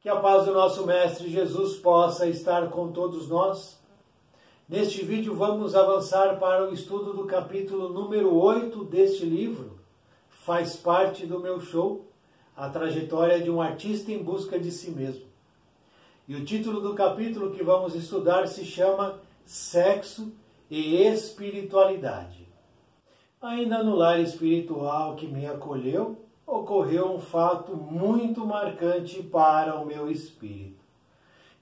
Que a paz do nosso Mestre Jesus possa estar com todos nós. Neste vídeo vamos avançar para o estudo do capítulo número 8 deste livro. Faz parte do meu show, a trajetória de um artista em busca de si mesmo. E o título do capítulo que vamos estudar se chama Sexo e Espiritualidade. Ainda no lar espiritual que me acolheu, ocorreu um fato muito marcante para o meu espírito.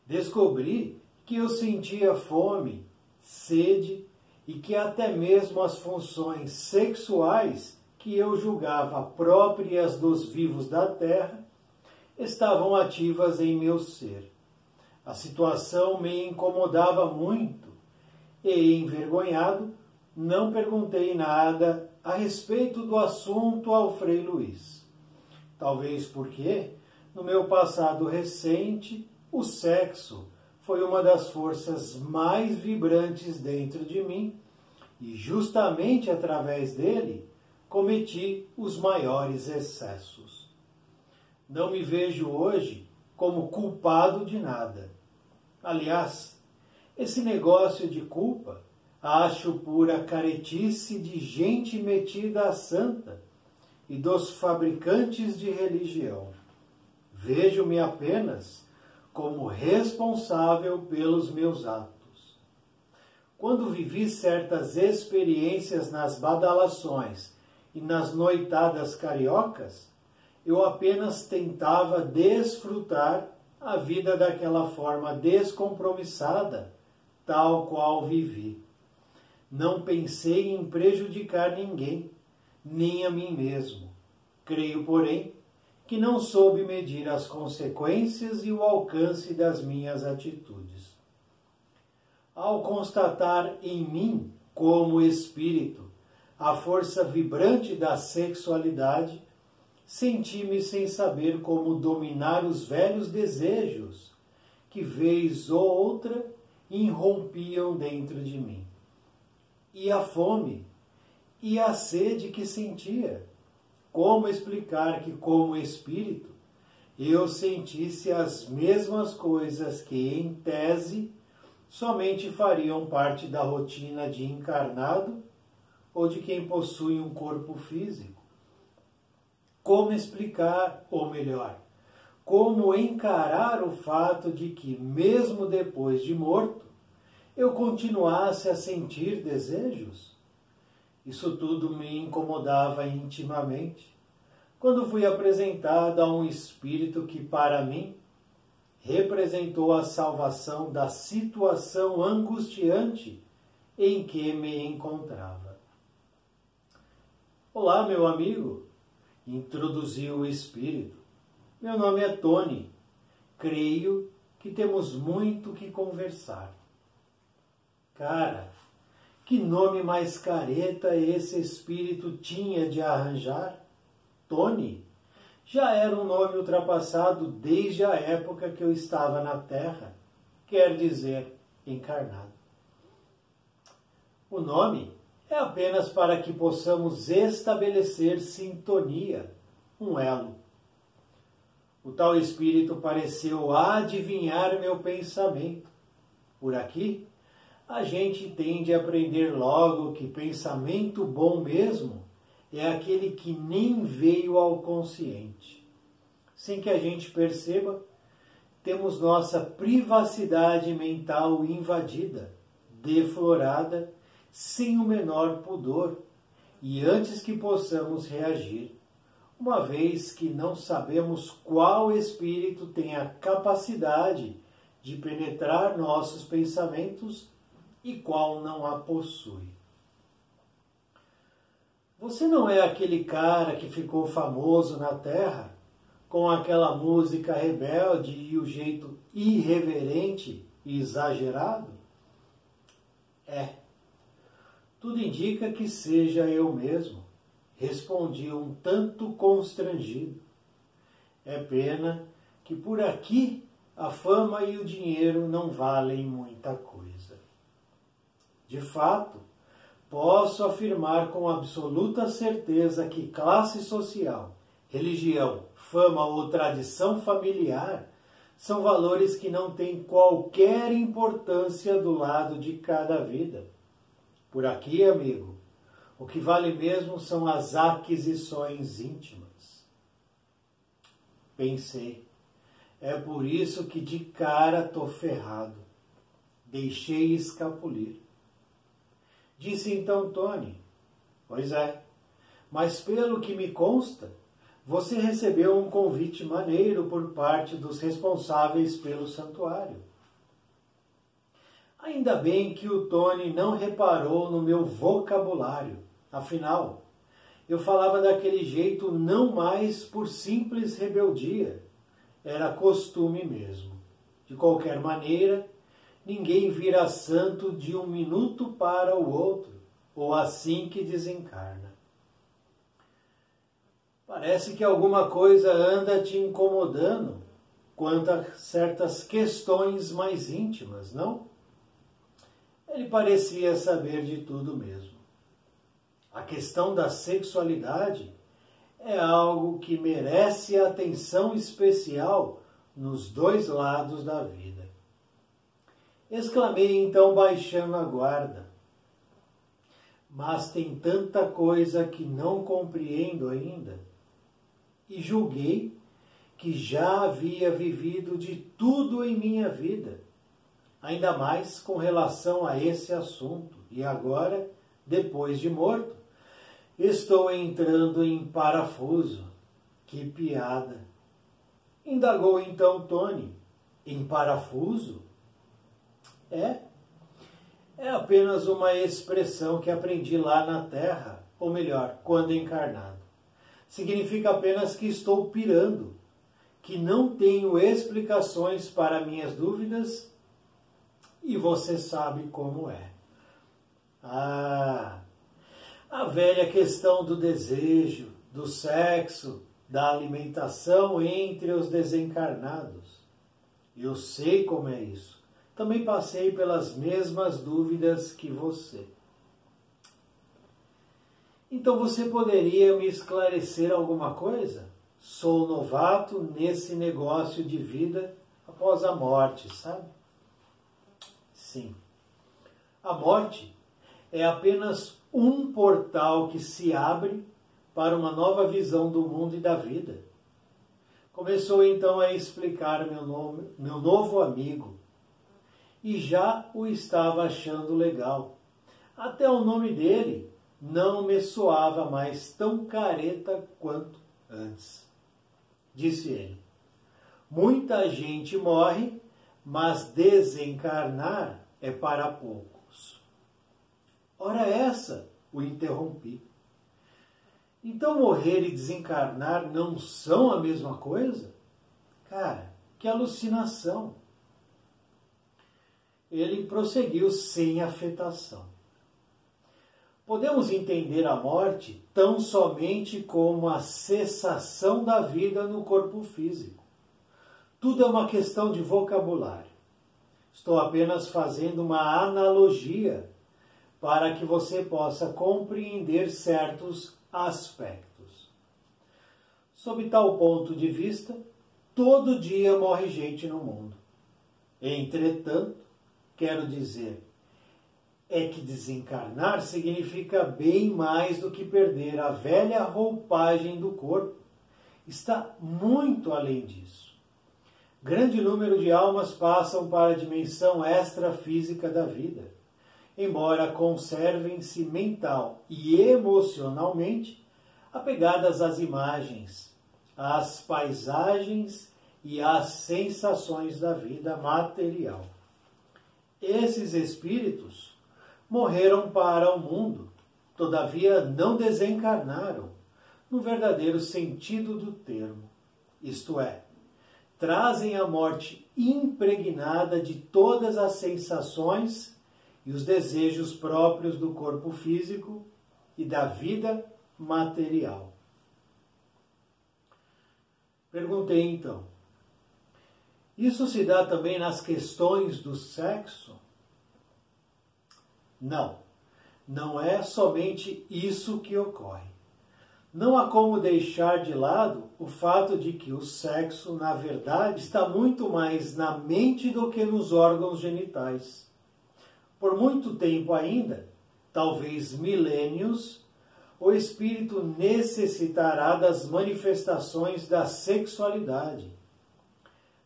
Descobri que eu sentia fome, sede e que até mesmo as funções sexuais que eu julgava próprias dos vivos da terra estavam ativas em meu ser. A situação me incomodava muito e, envergonhado, não perguntei nada a respeito do assunto ao Frei Luís. Talvez porque, no meu passado recente, o sexo foi uma das forças mais vibrantes dentro de mim e, justamente através dele, cometi os maiores excessos. Não me vejo hoje como culpado de nada. Aliás, esse negócio de culpa acho pura caretice de gente metida a santa e dos fabricantes de religião. Vejo-me apenas como responsável pelos meus atos. Quando vivi certas experiências nas badalações e nas noitadas cariocas, eu apenas tentava desfrutar a vida daquela forma descompromissada, tal qual vivi. Não pensei em prejudicar ninguém, nem a mim mesmo. Creio, porém, que não soube medir as consequências e o alcance das minhas atitudes. Ao constatar em mim, como espírito, a força vibrante da sexualidade, senti-me sem saber como dominar os velhos desejos que, vez ou outra, irrompiam dentro de mim. E a fome, e a sede que sentia. Como explicar que, como espírito, eu sentisse as mesmas coisas que, em tese, somente fariam parte da rotina de encarnado ou de quem possui um corpo físico? Como explicar, ou melhor, como encarar o fato de que, mesmo depois de morto, eu continuasse a sentir desejos? Isso tudo me incomodava intimamente, quando fui apresentado a um espírito que, para mim, representou a salvação da situação angustiante em que me encontrava. Olá, meu amigo, introduziu o espírito. Meu nome é Tony. Creio que temos muito que conversar. Cara, que nome mais careta esse espírito tinha de arranjar? Tony já era um nome ultrapassado desde a época que eu estava na Terra, quer dizer, encarnado. O nome é apenas para que possamos estabelecer sintonia, um elo. O tal espírito pareceu adivinhar meu pensamento. Por aqui, a gente tende a aprender logo que pensamento bom mesmo é aquele que nem veio ao consciente. Sem que a gente perceba, temos nossa privacidade mental invadida, deflorada, sem o menor pudor, e antes que possamos reagir, uma vez que não sabemos qual espírito tem a capacidade de penetrar nossos pensamentos e qual não a possui. Você não é aquele cara que ficou famoso na Terra com aquela música rebelde e o jeito irreverente e exagerado? É. Tudo indica que seja eu mesmo, respondi um tanto constrangido. É pena que por aqui a fama e o dinheiro não valem muita coisa. De fato, posso afirmar com absoluta certeza que classe social, religião, fama ou tradição familiar são valores que não têm qualquer importância do lado de cada vida. Por aqui, amigo, o que vale mesmo são as aquisições íntimas. Pensei, é por isso que de cara tô ferrado. Deixei escapulir. Disse então Tony, pois é, mas pelo que me consta, você recebeu um convite maneiro por parte dos responsáveis pelo santuário. Ainda bem que o Tony não reparou no meu vocabulário. Afinal, eu falava daquele jeito não mais por simples rebeldia. Era costume mesmo. De qualquer maneira, ninguém vira santo de um minuto para o outro, ou assim que desencarna. Parece que alguma coisa anda te incomodando quanto a certas questões mais íntimas, não? Ele parecia saber de tudo mesmo. A questão da sexualidade é algo que merece atenção especial nos dois lados da vida. Exclamei então baixando a guarda. Mas tem tanta coisa que não compreendo ainda. E julguei que já havia vivido de tudo em minha vida, ainda mais com relação a esse assunto. E agora, depois de morto, estou entrando em parafuso. Que piada! Indagou então Tony. Em parafuso? É apenas uma expressão que aprendi lá na Terra, ou melhor, quando encarnado. Significa apenas que estou pirando, que não tenho explicações para minhas dúvidas e você sabe como é. A velha questão do desejo, do sexo, da alimentação entre os desencarnados. Eu sei como é isso. Também passei pelas mesmas dúvidas que você. Então você poderia me esclarecer alguma coisa? Sou novato nesse negócio de vida após a morte, sabe? Sim. A morte é apenas um portal que se abre para uma nova visão do mundo e da vida. Começou então a explicar meu novo amigo. E já o estava achando legal. Até o nome dele não me soava mais tão careta quanto antes. Disse ele, muita gente morre, mas desencarnar é para poucos. Ora essa, o interrompi. Então morrer e desencarnar não são a mesma coisa? Cara, que alucinação! Ele prosseguiu sem afetação. Podemos entender a morte tão somente como a cessação da vida no corpo físico. Tudo é uma questão de vocabulário. Estou apenas fazendo uma analogia para que você possa compreender certos aspectos. Sob tal ponto de vista, todo dia morre gente no mundo. Entretanto, quero dizer, é que desencarnar significa bem mais do que perder a velha roupagem do corpo. Está muito além disso. Grande número de almas passam para a dimensão extrafísica da vida, embora conservem-se mental e emocionalmente apegadas às imagens, às paisagens e às sensações da vida material. Esses espíritos morreram para o mundo, todavia não desencarnaram, no verdadeiro sentido do termo. Isto é, trazem a morte impregnada de todas as sensações e os desejos próprios do corpo físico e da vida material. Perguntei então, isso se dá também nas questões do sexo? Não, não é somente isso que ocorre. não há como deixar de lado o fato de que o sexo, na verdade, está muito mais na mente do que nos órgãos genitais. Por muito tempo ainda, talvez milênios, o espírito necessitará das manifestações da sexualidade.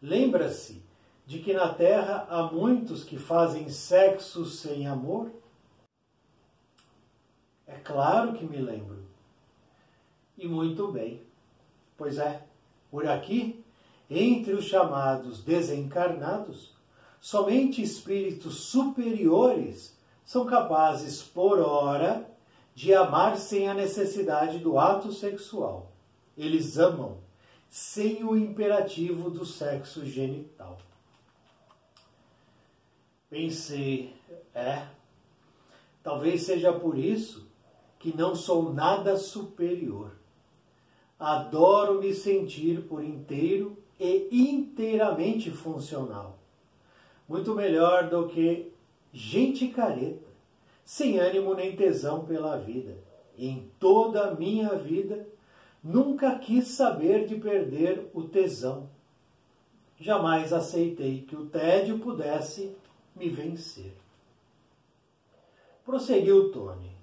Lembra-se de que na Terra há muitos que fazem sexo sem amor? É claro que me lembro. E muito bem. Pois é, por aqui, entre os chamados desencarnados, somente espíritos superiores são capazes, por hora, de amar sem a necessidade do ato sexual. Eles amam sem o imperativo do sexo genital. Pensei, talvez seja por isso que não sou nada superior. Adoro me sentir por inteiro e inteiramente funcional. Muito melhor do que gente careta, sem ânimo nem tesão pela vida. E em toda a minha vida, nunca quis saber de perder o tesão. Jamais aceitei que o tédio pudesse me vencer. Prosseguiu Tony.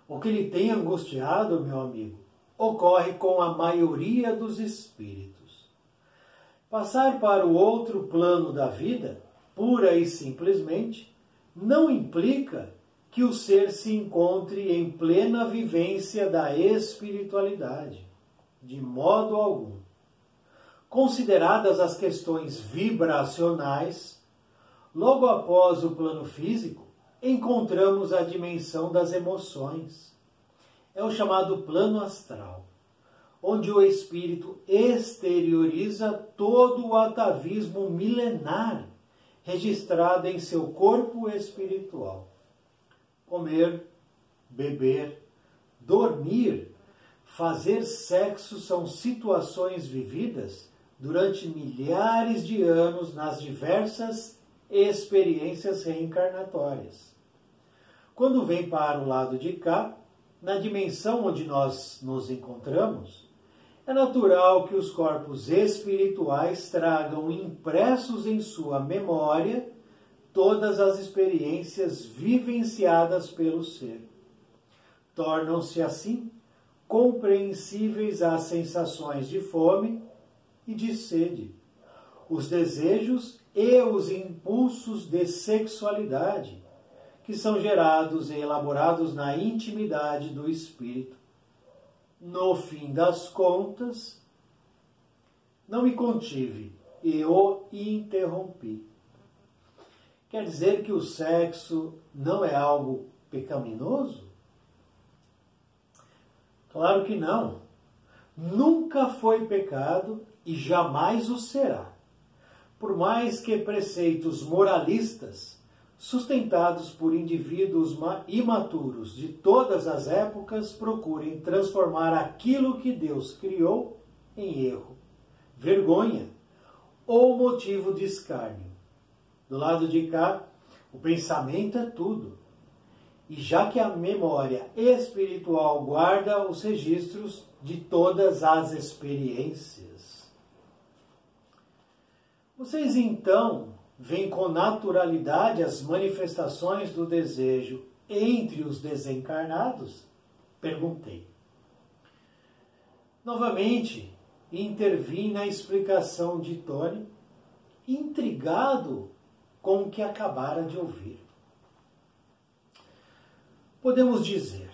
O que lhe tem angustiado, meu amigo, ocorre com a maioria dos espíritos. Passar para o outro plano da vida, pura e simplesmente, não implica que o ser se encontre em plena vivência da espiritualidade, de modo algum. Consideradas as questões vibracionais, logo após o plano físico, encontramos a dimensão das emoções. É o chamado plano astral, onde o espírito exterioriza todo o atavismo milenar registrado em seu corpo espiritual. Comer, beber, dormir, fazer sexo são situações vividas durante milhares de anos nas diversas experiências reencarnatórias. Quando vem para o lado de cá, na dimensão onde nós nos encontramos, é natural que os corpos espirituais tragam impressos em sua memória todas as experiências vivenciadas pelo ser. Tornam-se assim compreensíveis as sensações de fome e de sede, os desejos e os impulsos de sexualidade, que são gerados e elaborados na intimidade do espírito. No fim das contas, não me contive e o interrompi. Quer dizer que o sexo não é algo pecaminoso? Claro que não. Nunca foi pecado e jamais o será. Por mais que preceitos moralistas, sustentados por indivíduos imaturos de todas as épocas, procurem transformar aquilo que Deus criou em erro, vergonha ou motivo de escárnio. Do lado de cá, o pensamento é tudo. E já que a memória espiritual guarda os registros de todas as experiências. Vocês então veem com naturalidade as manifestações do desejo entre os desencarnados? Perguntei. Novamente, intervim na explicação de Tony, intrigado com o que acabara de ouvir. Podemos dizer,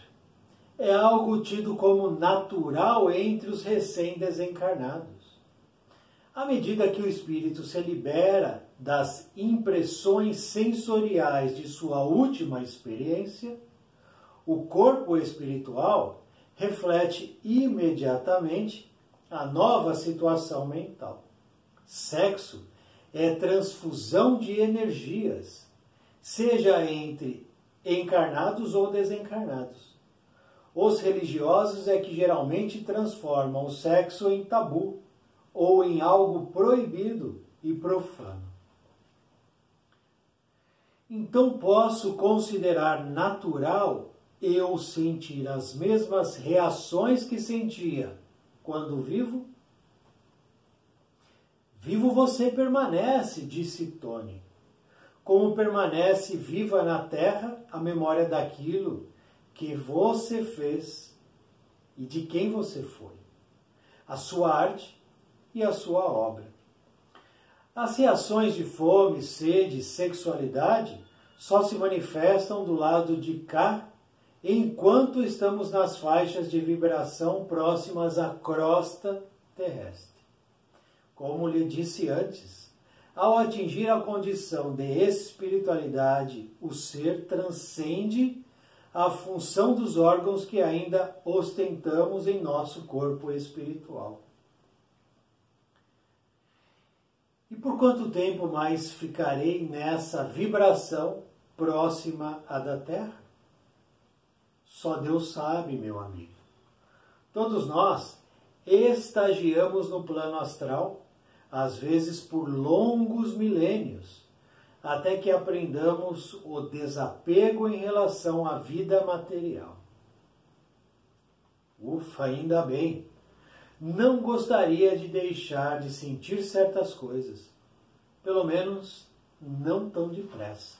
é algo tido como natural entre os recém-desencarnados. À medida que o espírito se libera das impressões sensoriais de sua última experiência, o corpo espiritual reflete imediatamente a nova situação mental. Sexo é transfusão de energias, seja entre encarnados ou desencarnados. Os religiosos é que geralmente transformam o sexo em tabu ou em algo proibido e profano. Então posso considerar natural eu sentir as mesmas reações que sentia quando vivo? Vivo você permanece, disse Tony, como permanece viva na terra a memória daquilo que você fez e de quem você foi, a sua arte e a sua obra. As reações de fome, sede e sexualidade só se manifestam do lado de cá enquanto estamos nas faixas de vibração próximas à crosta terrestre. Como lhe disse antes, ao atingir a condição de espiritualidade, o ser transcende a função dos órgãos que ainda ostentamos em nosso corpo espiritual. E por quanto tempo mais ficarei nessa vibração próxima à da Terra? Só Deus sabe, meu amigo. Todos nós estagiamos no plano astral, às vezes por longos milênios, até que aprendamos o desapego em relação à vida material. Ufa, ainda bem! Não gostaria de deixar de sentir certas coisas, pelo menos não tão depressa.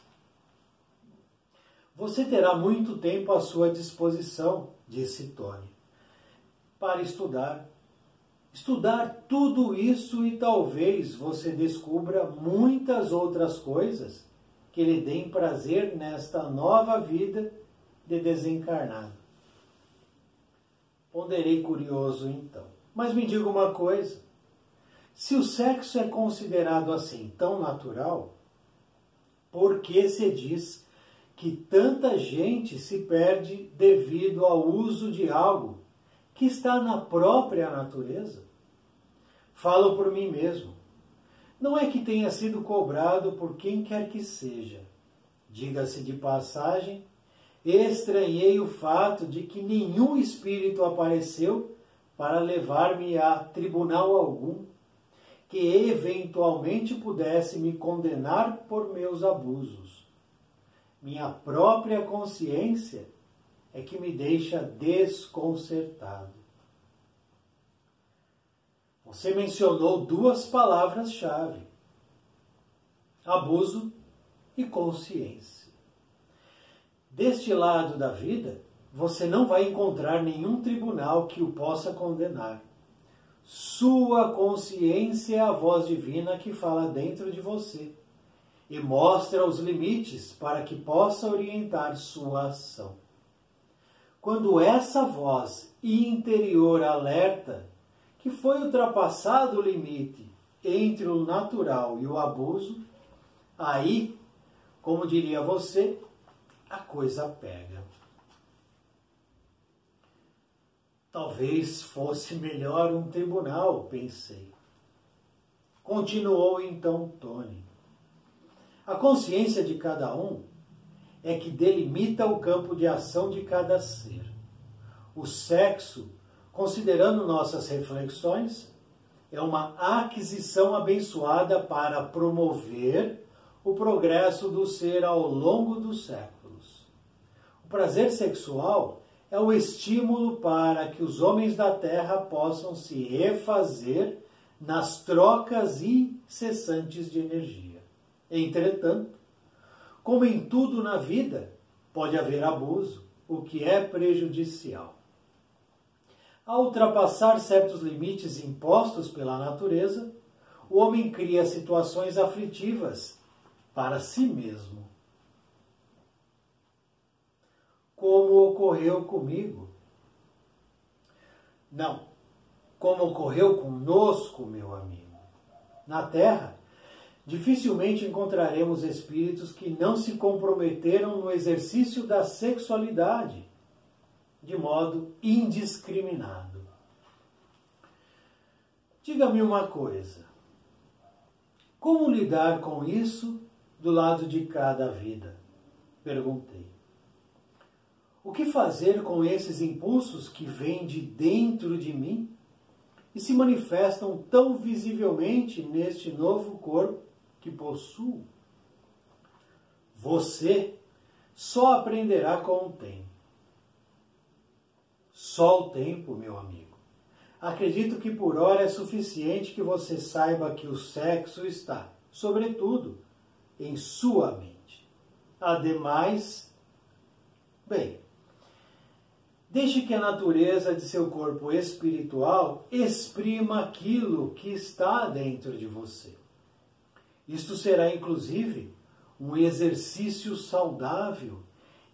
Você terá muito tempo à sua disposição, disse Tony, para estudar. Estudar tudo isso e talvez você descubra muitas outras coisas que lhe deem prazer nesta nova vida de desencarnado. Ponderei curioso então. Mas me diga uma coisa, se o sexo é considerado assim tão natural, por que se diz que tanta gente se perde devido ao uso de algo que está na própria natureza? Falo por mim mesmo. Não é que tenha sido cobrado por quem quer que seja. Diga-se de passagem, estranhei o fato de que nenhum espírito apareceu para levar-me a tribunal algum, que eventualmente pudesse me condenar por meus abusos. Minha própria consciência é que me deixa desconcertado. Você mencionou duas palavras-chave: abuso e consciência. Deste lado da vida, você não vai encontrar nenhum tribunal que o possa condenar. Sua consciência é a voz divina que fala dentro de você e mostra os limites para que possa orientar sua ação. Quando essa voz interior alerta que foi ultrapassado o limite entre o natural e o abuso, aí, como diria você, a coisa pega. Talvez fosse melhor um tribunal, pensei. Continuou então Tony. A consciência de cada um é que delimita o campo de ação de cada ser. O sexo, considerando nossas reflexões, é uma aquisição abençoada para promover o progresso do ser ao longo dos séculos. O prazer sexual é o estímulo para que os homens da Terra possam se refazer nas trocas incessantes de energia. Entretanto, como em tudo na vida, pode haver abuso, o que é prejudicial. Ao ultrapassar certos limites impostos pela natureza, o homem cria situações aflitivas para si mesmo. Como ocorreu comigo? Não, como ocorreu conosco, meu amigo. Na Terra, dificilmente encontraremos espíritos que não se comprometeram no exercício da sexualidade de modo indiscriminado. Diga-me uma coisa. Como lidar com isso do lado de cada vida? Perguntei. O que fazer com esses impulsos que vêm de dentro de mim e se manifestam tão visivelmente neste novo corpo que possuo? Você só aprenderá com o tempo. Só o tempo, meu amigo. Acredito que por hora é suficiente que você saiba que o sexo está, sobretudo, em sua mente. Ademais, bem, deixe que a natureza de seu corpo espiritual exprima aquilo que está dentro de você. Isto será, inclusive, um exercício saudável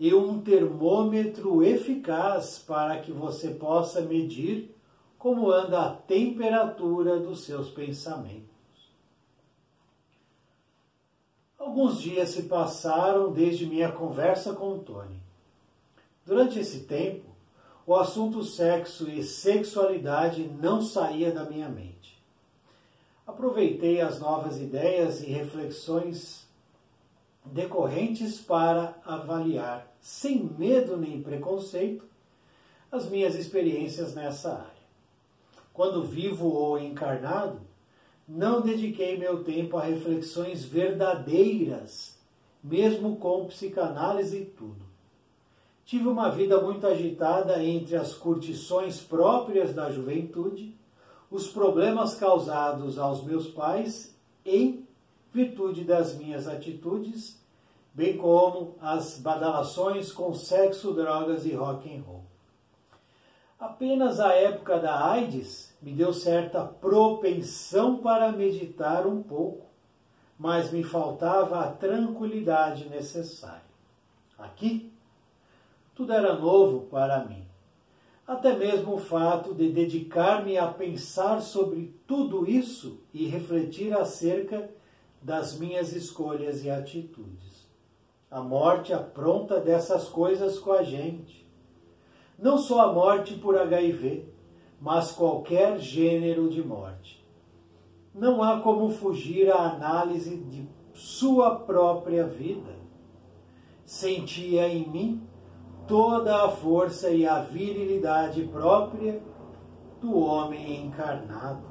e um termômetro eficaz para que você possa medir como anda a temperatura dos seus pensamentos. Alguns dias se passaram desde minha conversa com Tony. Durante esse tempo, o assunto sexo e sexualidade não saía da minha mente. Aproveitei as novas ideias e reflexões decorrentes para avaliar, sem medo nem preconceito, as minhas experiências nessa área. Quando vivo ou encarnado, não dediquei meu tempo a reflexões verdadeiras, mesmo com psicanálise e tudo. Tive uma vida muito agitada entre as curtições próprias da juventude, os problemas causados aos meus pais em virtude das minhas atitudes, bem como as badalações com sexo, drogas e rock and roll. Apenas a época da AIDS me deu certa propensão para meditar um pouco, mas me faltava a tranquilidade necessária. Aqui, tudo era novo para mim. Até mesmo o fato de dedicar-me a pensar sobre tudo isso e refletir acerca das minhas escolhas e atitudes. A morte apronta dessas coisas com a gente. Não só a morte por HIV, mas qualquer gênero de morte. Não há como fugir à análise de sua própria vida. Sentia em mim toda a força e a virilidade própria do homem encarnado.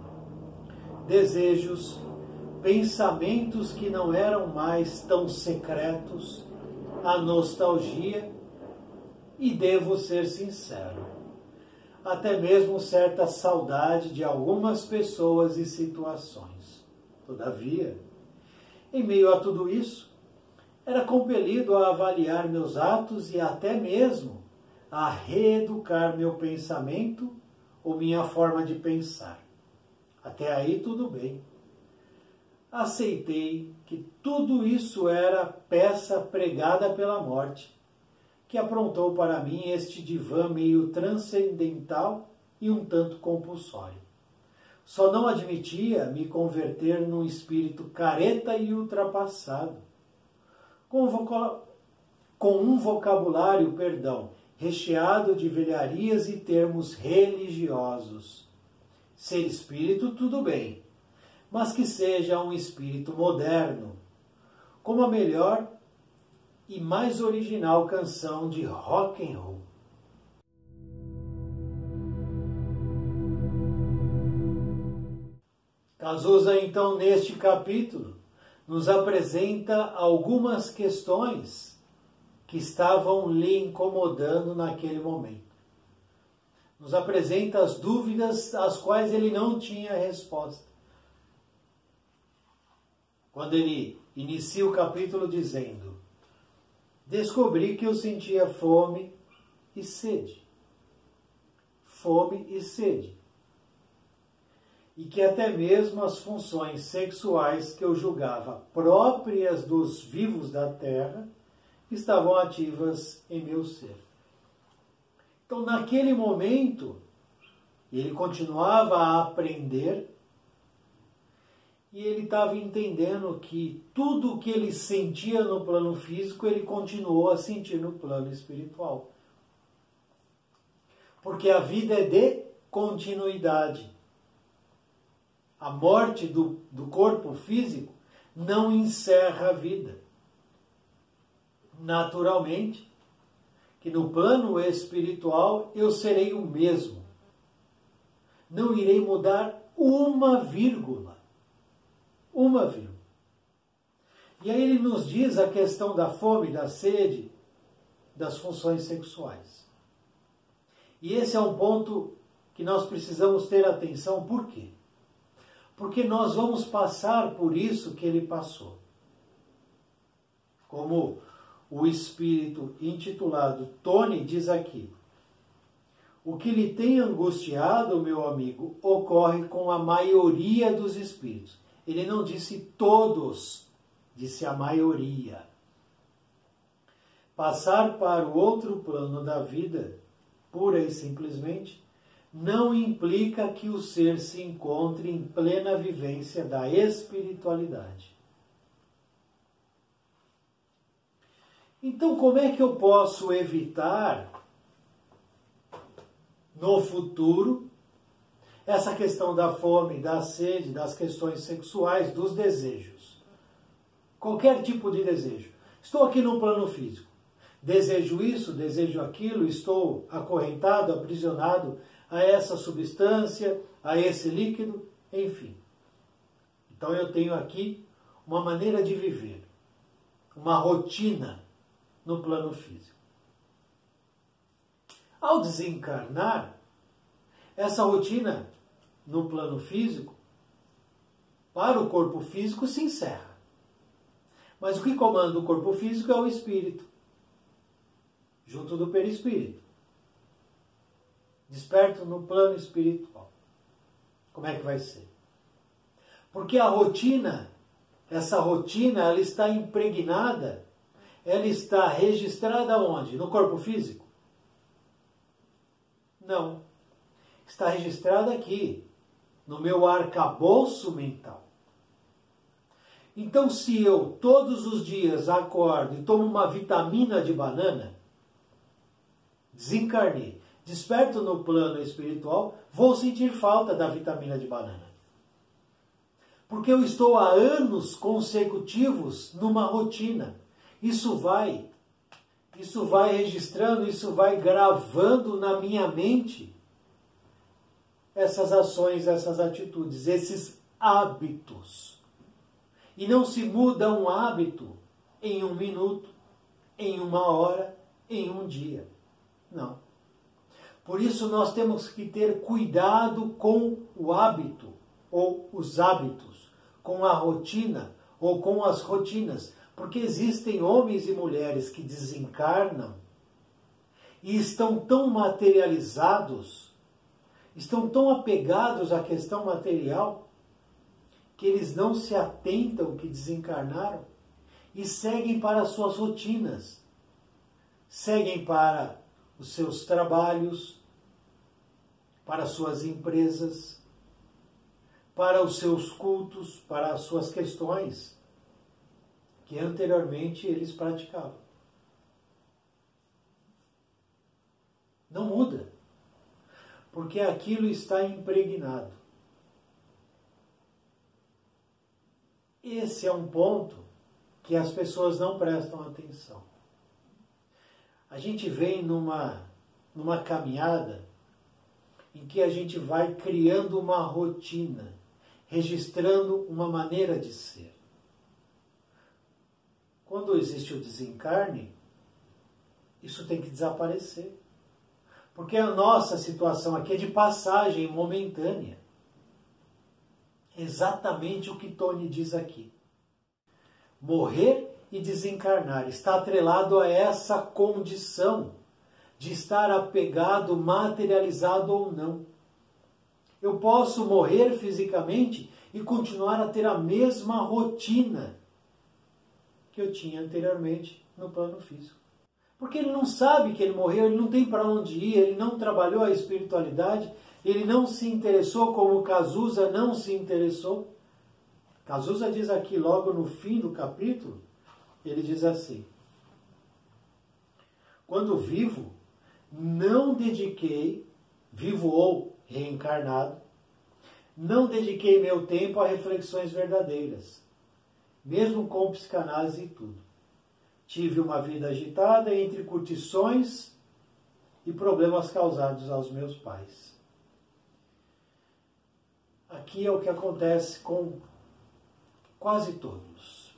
Desejos, pensamentos que não eram mais tão secretos, a nostalgia e, devo ser sincero, até mesmo certa saudade de algumas pessoas e situações. Todavia, em meio a tudo isso, era compelido a avaliar meus atos e até mesmo a reeducar meu pensamento ou minha forma de pensar. Até aí tudo bem. Aceitei que tudo isso era peça pregada pela morte, que aprontou para mim este divã meio transcendental e um tanto compulsório. Só não admitia me converter num espírito careta e ultrapassado, com um vocabulário, recheado de velharias e termos religiosos. Ser espírito, tudo bem, mas que seja um espírito moderno, como a melhor e mais original canção de rock and roll. Cazuza, então, neste capítulo, nos apresenta algumas questões que estavam lhe incomodando naquele momento. Nos apresenta as dúvidas às quais ele não tinha resposta. Quando ele inicia o capítulo dizendo: descobri que eu sentia fome e sede. Fome e sede. E que até mesmo as funções sexuais que eu julgava próprias dos vivos da terra estavam ativas em meu ser. Então, naquele momento, ele continuava a aprender e ele estava entendendo que tudo o que ele sentia no plano físico, ele continuou a sentir no plano espiritual. Porque a vida é de continuidade. A morte do corpo físico não encerra a vida. Naturalmente, que no plano espiritual eu serei o mesmo. Não irei mudar uma vírgula. Uma vírgula. E aí ele nos diz a questão da fome, da sede, das funções sexuais. E esse é um ponto que nós precisamos ter atenção. Por quê? Porque nós vamos passar por isso que ele passou. Como o espírito intitulado Tony diz aqui: o que lhe tem angustiado, meu amigo, ocorre com a maioria dos espíritos. Ele não disse todos, disse a maioria. Passar para o outro plano da vida, pura e simplesmente, não implica que o ser se encontre em plena vivência da espiritualidade. Então, como é que eu posso evitar no futuro essa questão da fome, da sede, das questões sexuais, dos desejos? Qualquer tipo de desejo. Estou aqui no plano físico. Desejo isso, desejo aquilo, estou acorrentado, aprisionado a essa substância, a esse líquido, enfim. Então eu tenho aqui uma maneira de viver, uma rotina no plano físico. Ao desencarnar, essa rotina no plano físico, para o corpo físico, se encerra. Mas o que comanda o corpo físico é o espírito, junto do perispírito. Desperto no plano espiritual. Como é que vai ser? Porque a rotina, essa rotina, ela está impregnada, ela está registrada onde? No corpo físico? Não. Está registrada aqui, no meu arcabouço mental. Então, se eu todos os dias acordo e tomo uma vitamina de banana, desencarnei, desperto no plano espiritual, vou sentir falta da vitamina de banana. Porque eu estou há anos consecutivos numa rotina. Isso vai registrando, isso vai gravando na minha mente essas ações, essas atitudes, esses hábitos. E não se muda um hábito em 1 minuto, em 1 hora, em 1 dia. Não. Por isso nós temos que ter cuidado com o hábito, ou os hábitos, com a rotina, ou com as rotinas. Porque existem homens e mulheres que desencarnam e estão tão materializados, estão tão apegados à questão material, que eles não se atentam que desencarnaram e seguem para as suas rotinas, seguem para os seus trabalhos, para as suas empresas, para os seus cultos, para as suas questões que anteriormente eles praticavam. Não muda, porque aquilo está impregnado. Esse é um ponto que as pessoas não prestam atenção. A gente vem numa caminhada em que a gente vai criando uma rotina, registrando uma maneira de ser. Quando existe o desencarne, isso tem que desaparecer. Porque a nossa situação aqui é de passagem momentânea. Exatamente o que Tony diz aqui. Morrer e desencarnar está atrelado a essa condição de estar apegado, materializado ou não. Eu posso morrer fisicamente e continuar a ter a mesma rotina que eu tinha anteriormente no plano físico. Porque ele não sabe que ele morreu, ele não tem para onde ir, ele não trabalhou a espiritualidade, ele não se interessou como Cazuza não se interessou. Cazuza diz aqui, logo no fim do capítulo, ele diz assim: quando vivo, não dediquei, vivo ou reencarnado, não dediquei meu tempo a reflexões verdadeiras, mesmo com psicanálise e tudo. Tive uma vida agitada entre curtições e problemas causados aos meus pais. Aqui é o que acontece com quase todos.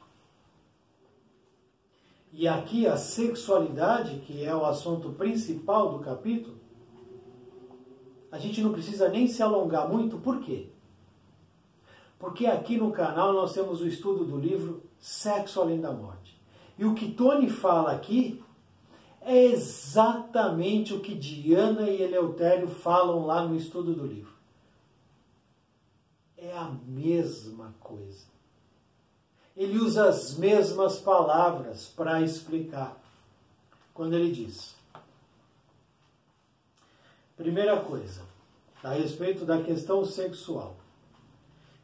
E aqui a sexualidade, que é o assunto principal do capítulo, a gente não precisa nem se alongar muito, por quê? Porque aqui no canal nós temos o estudo do livro Sexo Além da Morte. E o que Tony fala aqui é exatamente o que Diana e Eleutério falam lá no estudo do livro. É a mesma coisa. Ele usa as mesmas palavras para explicar. Quando ele diz: primeira coisa, a respeito da questão sexual.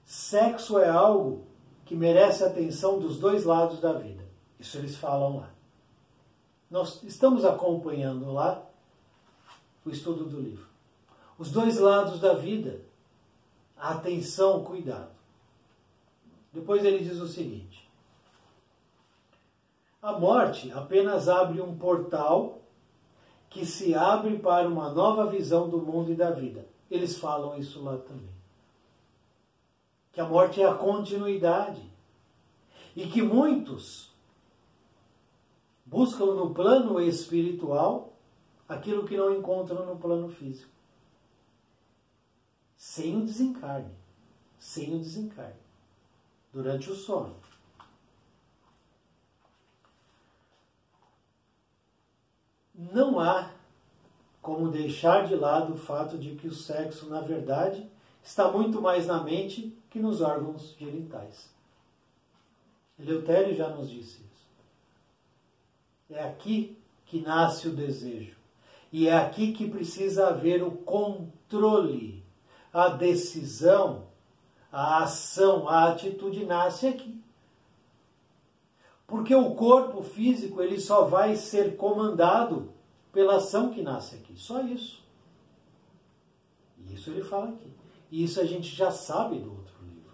Sexo é algo que merece a atenção dos dois lados da vida. Isso eles falam lá. Nós estamos acompanhando lá o estudo do livro. Os dois lados da vida. Atenção, cuidado. Depois ele diz o seguinte: a morte apenas abre um portal que se abre para uma nova visão do mundo e da vida. Eles falam isso lá também. Que a morte é a continuidade. E que muitos buscam no plano espiritual aquilo que não encontram no plano físico. Sem o desencarne. Sem o desencarne. Durante o sono. Não há como deixar de lado o fato de que o sexo, na verdade, está muito mais na mente que nos órgãos genitais. Eleutério já nos disse isso. É aqui que nasce o desejo. E é aqui que precisa haver o controle. A decisão, a ação, a atitude nasce aqui. Porque o corpo físico ele só vai ser comandado pela ação que nasce aqui. Só isso. Isso ele fala aqui. E isso a gente já sabe do outro livro.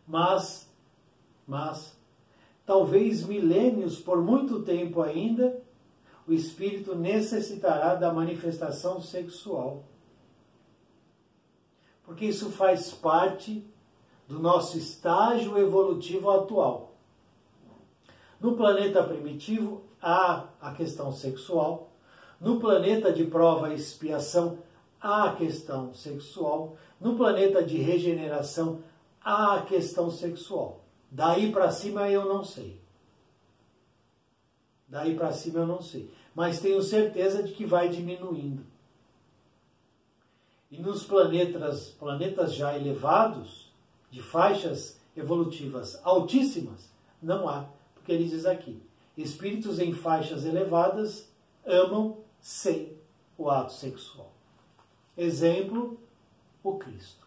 Mas, talvez milênios, por muito tempo ainda, o espírito necessitará da manifestação sexual. Porque isso faz parte do nosso estágio evolutivo atual. No planeta primitivo, há a questão sexual. No planeta de prova e expiação, há a questão sexual. No planeta de regeneração, há a questão sexual. Daí para cima eu não sei. Daí para cima eu não sei. Mas tenho certeza de que vai diminuindo. E nos planetas já elevados, de faixas evolutivas altíssimas, não há. Porque ele diz aqui, espíritos em faixas elevadas amam sem o ato sexual. Exemplo, o Cristo.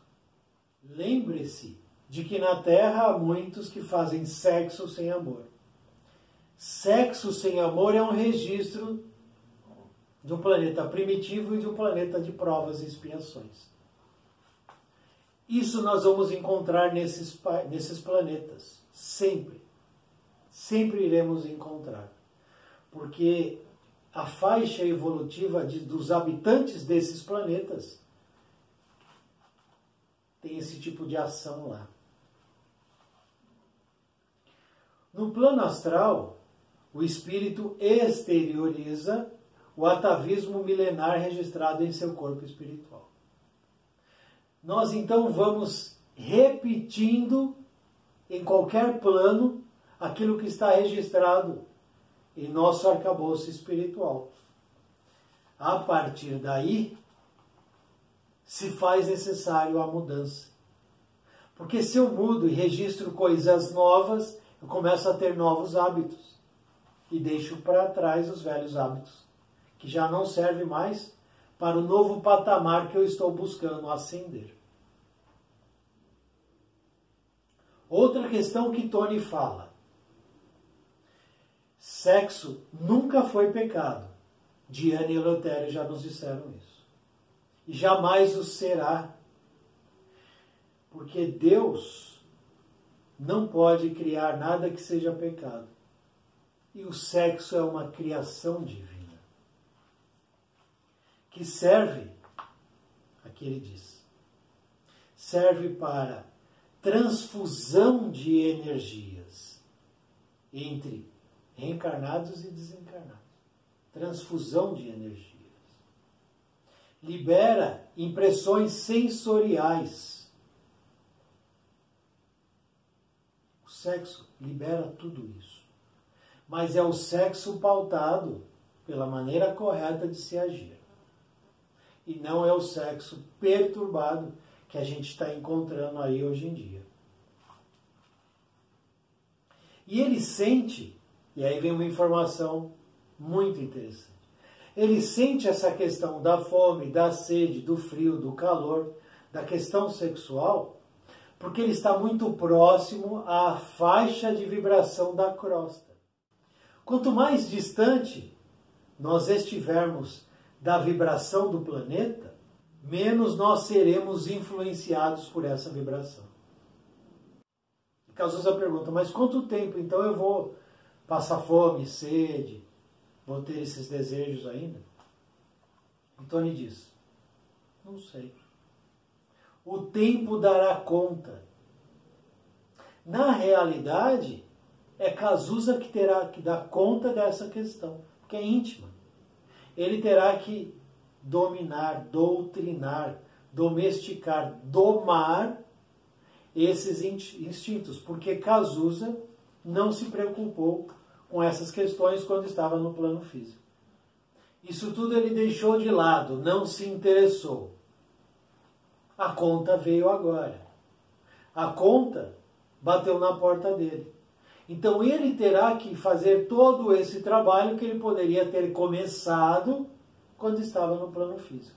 Lembre-se de que na Terra há muitos que fazem sexo sem amor. Sexo sem amor é um registro de um planeta primitivo e de um planeta de provas e expiações. Isso nós vamos encontrar nesses planetas. Sempre. Sempre iremos encontrar. Porque a faixa evolutiva dos habitantes desses planetas tem esse tipo de ação lá. No plano astral, o espírito exterioriza o atavismo milenar registrado em seu corpo espiritual. Nós então vamos repetindo em qualquer plano aquilo que está registrado em nosso arcabouço espiritual. A partir daí, se faz necessário a mudança. Porque se eu mudo e registro coisas novas, eu começo a ter novos hábitos. E deixo para trás os velhos hábitos, que já não servem mais para o novo patamar que eu estou buscando ascender. Outra questão que Tony fala. Sexo nunca foi pecado. Diana e Eleutério já nos disseram isso. E jamais o será. Porque Deus não pode criar nada que seja pecado. E o sexo é uma criação divina. Que serve, aqui ele diz, serve para transfusão de energias entre reencarnados e desencarnados. Transfusão de energias. libera impressões sensoriais. O sexo libera tudo isso. Mas é o sexo pautado pela maneira correta de se agir. E não é o sexo perturbado que a gente está encontrando aí hoje em dia. E ele sente, e aí vem uma informação muito interessante, ele sente essa questão da fome, da sede, do frio, do calor, da questão sexual, porque ele está muito próximo à faixa de vibração da crosta. Quanto mais distante nós estivermos da vibração do planeta, menos nós seremos influenciados por essa vibração. E Cazuza pergunta, mas quanto tempo então eu vou passar fome, sede, vou ter esses desejos ainda? E Tony diz, não sei. O tempo dará conta. Na realidade, é Cazuza que terá que dar conta dessa questão, porque é íntima. Ele terá que dominar, doutrinar, domesticar, domar esses instintos, porque Cazuza não se preocupou com essas questões quando estava no plano físico. Isso tudo ele deixou de lado, não se interessou. A conta veio agora. A conta bateu na porta dele. Então ele terá que fazer todo esse trabalho que ele poderia ter começado quando estava no plano físico.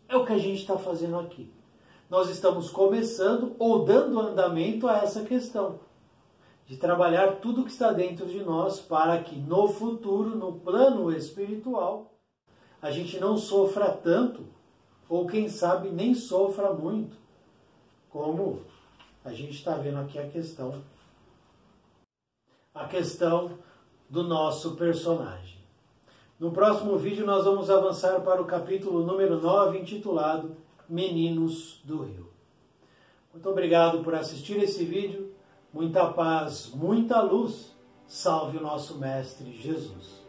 É o que a gente está fazendo aqui. Nós estamos começando ou dando andamento a essa questão de trabalhar tudo que está dentro de nós para que no futuro, no plano espiritual, a gente não sofra tanto, ou quem sabe nem sofra muito, como a gente está vendo aqui a questão do nosso personagem. No próximo vídeo nós vamos avançar para o capítulo número 9, intitulado Meninos do Rio. Muito obrigado por assistir esse vídeo. Muita paz, muita luz. Salve o nosso Mestre Jesus.